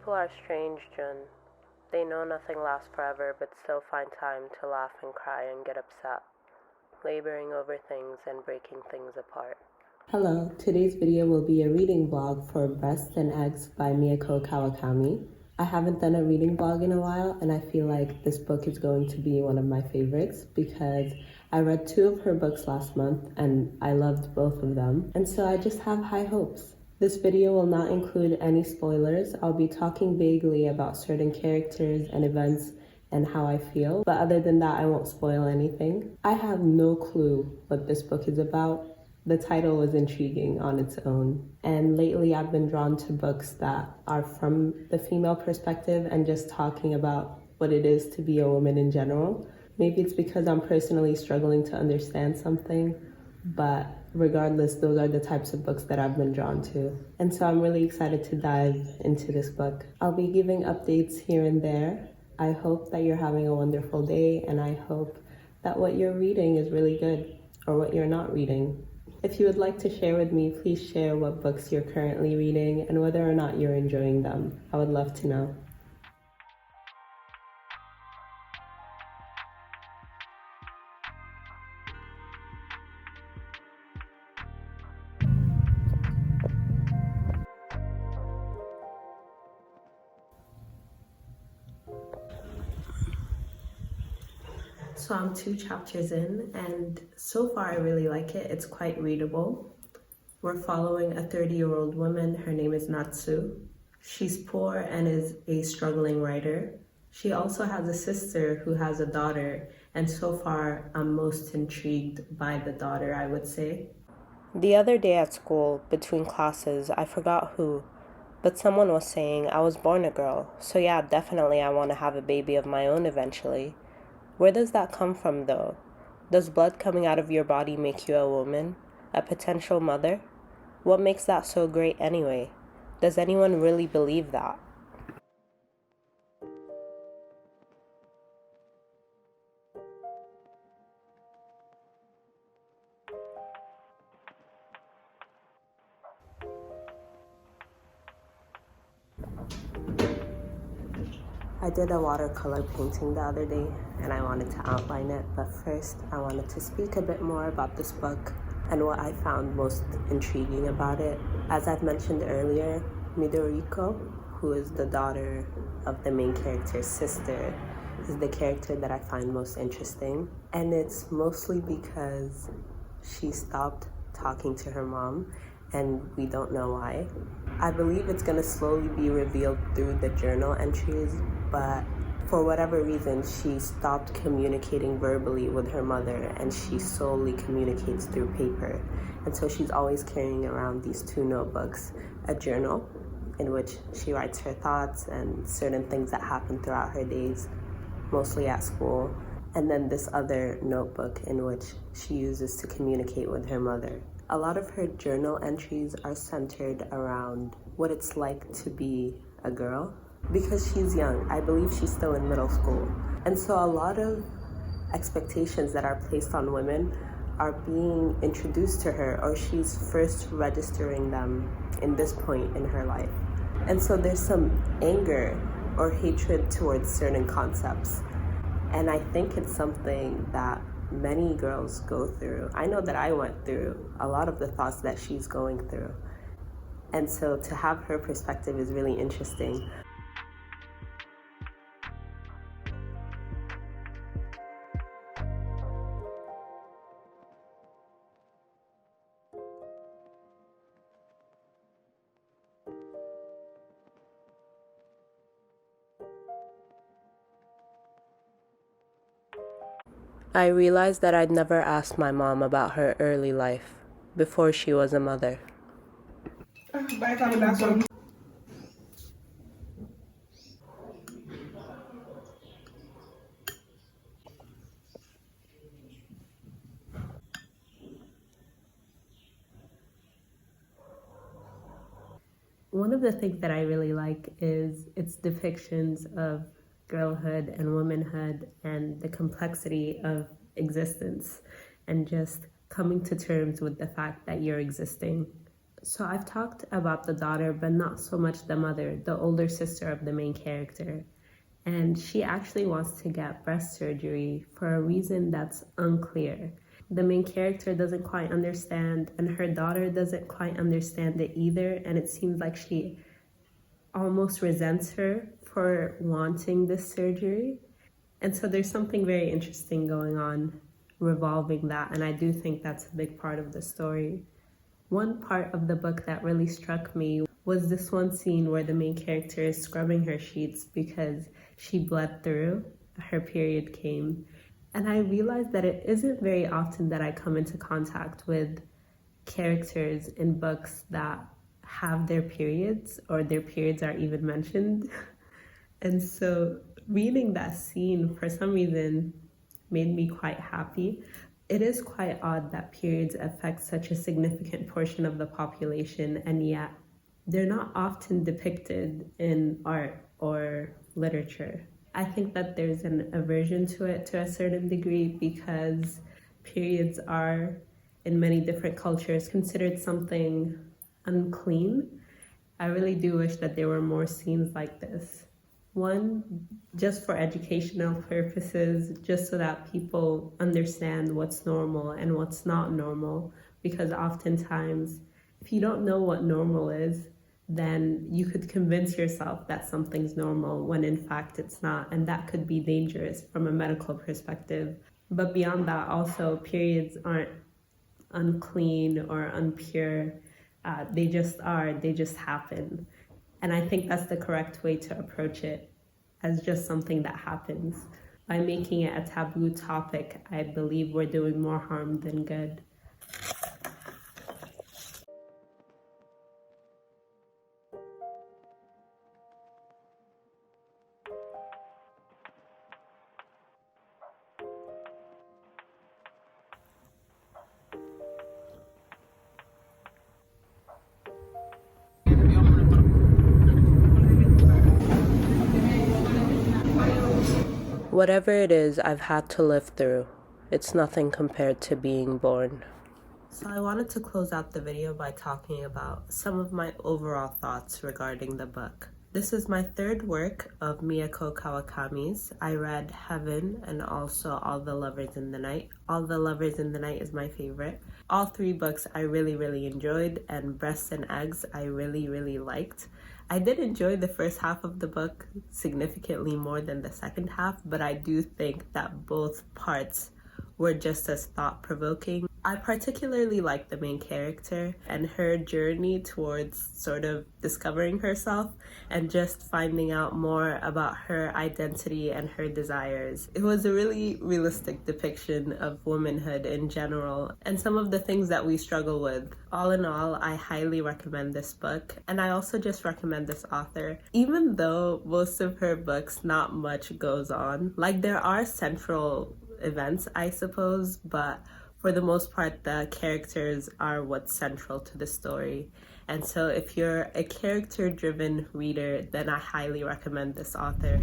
People are strange, Jun. They know nothing lasts forever, but still find time to laugh and cry and get upset, laboring over things and breaking things apart. Hello, today's video will be a reading blog for Breasts and Eggs by Miyako Kawakami. I haven't done a reading blog in a while, and I feel like this book is going to be one of my favorites because I read 2 of her books last month and I loved both of them, and so I just have high hopes. This video will not include any spoilers. I'll be talking vaguely about certain characters and events and how I feel, but other than that, I won't spoil anything. I have no clue what this book is about. The title was intriguing on its own, and lately I've been drawn to books that are from the female perspective and just talking about what it is to be a woman in general. Maybe it's because I'm personally struggling to understand something, but regardless, those are the types of books that I've been drawn to. And so I'm really excited to dive into this book. I'll be giving updates here and there. I hope that you're having a wonderful day, and I hope that what you're reading is really good, or what you're not reading. If you would like to share with me, please share what books you're currently reading and whether or not you're enjoying them. I would love to know. So I'm 2 chapters in, and so far I really like it. It's quite readable. We're following a 30-year-old woman. Her name is Natsu. She's poor and is a struggling writer. She also has a sister who has a daughter, and so far I'm most intrigued by the daughter, I would say. The other day at school, between classes, I forgot who, but someone was saying I was born a girl, so yeah, definitely I want to have a baby of my own eventually. Where does that come from, though? Does blood coming out of your body make you a woman? A potential mother? What makes that so great anyway? Does anyone really believe that? I did a watercolor painting the other day, and I wanted to outline it, but first I wanted to speak a bit more about this book and what I found most intriguing about it. As I've mentioned earlier, Midoriko, who is the daughter of the main character's sister, is the character that I find most interesting, and it's mostly because she stopped talking to her mom, and we don't know why. I believe it's going to slowly be revealed through the journal entries, but for whatever reason, she stopped communicating verbally with her mother, and she solely communicates through paper. And so she's always carrying around these 2 notebooks, a journal in which she writes her thoughts and certain things that happen throughout her days, mostly at school, and then this other notebook in which she uses to communicate with her mother. A lot of her journal entries are centered around what it's like to be a girl. Because she's young, I believe she's still in middle school. And so a lot of expectations that are placed on women are being introduced to her, or she's first registering them in this point in her life. And so there's some anger or hatred towards certain concepts. And I think it's something that many girls go through. I know that I went through a lot of the thoughts that she's going through. And so to have her perspective is really interesting. I realized that I'd never asked my mom about her early life, before she was a mother. One of the things that I really like is its depictions of girlhood and womanhood and the complexity of existence and just coming to terms with the fact that you're existing. So I've talked about the daughter, but not so much the mother, the older sister of the main character. And she actually wants to get breast surgery for a reason that's unclear. The main character doesn't quite understand, and her daughter doesn't quite understand it either. And it seems like she almost resents her for wanting this surgery. And so there's something very interesting going on revolving that. And I do think that's a big part of the story. One part of the book that really struck me was this one scene where the main character is scrubbing her sheets because she bled through, her period came. And I realized that it isn't very often that I come into contact with characters in books that have their periods or their periods are even mentioned. And so reading that scene for some reason made me quite happy. It is quite odd that periods affect such a significant portion of the population, and yet they're not often depicted in art or literature. I think that there's an aversion to it to a certain degree because periods are, in many different cultures, considered something unclean. I really do wish that there were more scenes like this. One, just for educational purposes, just so that people understand what's normal and what's not normal. Because oftentimes, if you don't know what normal is, then you could convince yourself that something's normal when in fact it's not. And that could be dangerous from a medical perspective. But beyond that, also, periods aren't unclean or unpure. They just are, they just happen. And I think that's the correct way to approach it, as just something that happens. By making it a taboo topic, I believe we're doing more harm than good. Whatever it is I've had to live through, it's nothing compared to being born. So I wanted to close out the video by talking about some of my overall thoughts regarding the book. This is my third work of Miyako Kawakami's. I read Heaven and also All the Lovers in the Night. All the Lovers in the Night is my favorite. All three books I really enjoyed, and Breasts and Eggs I really liked. I did enjoy the first half of the book significantly more than the second half, but I do think that both parts were just as thought-provoking. I particularly like the main character and her journey towards sort of discovering herself and just finding out more about her identity and her desires. It was a really realistic depiction of womanhood in general and some of the things that we struggle with. All in all, I highly recommend this book, and I also just recommend this author. Even though most of her books, not much goes on. Like, there are central events, I suppose, but for the most part, the characters are what's central to the story. And so if you're a character-driven reader, then I highly recommend this author.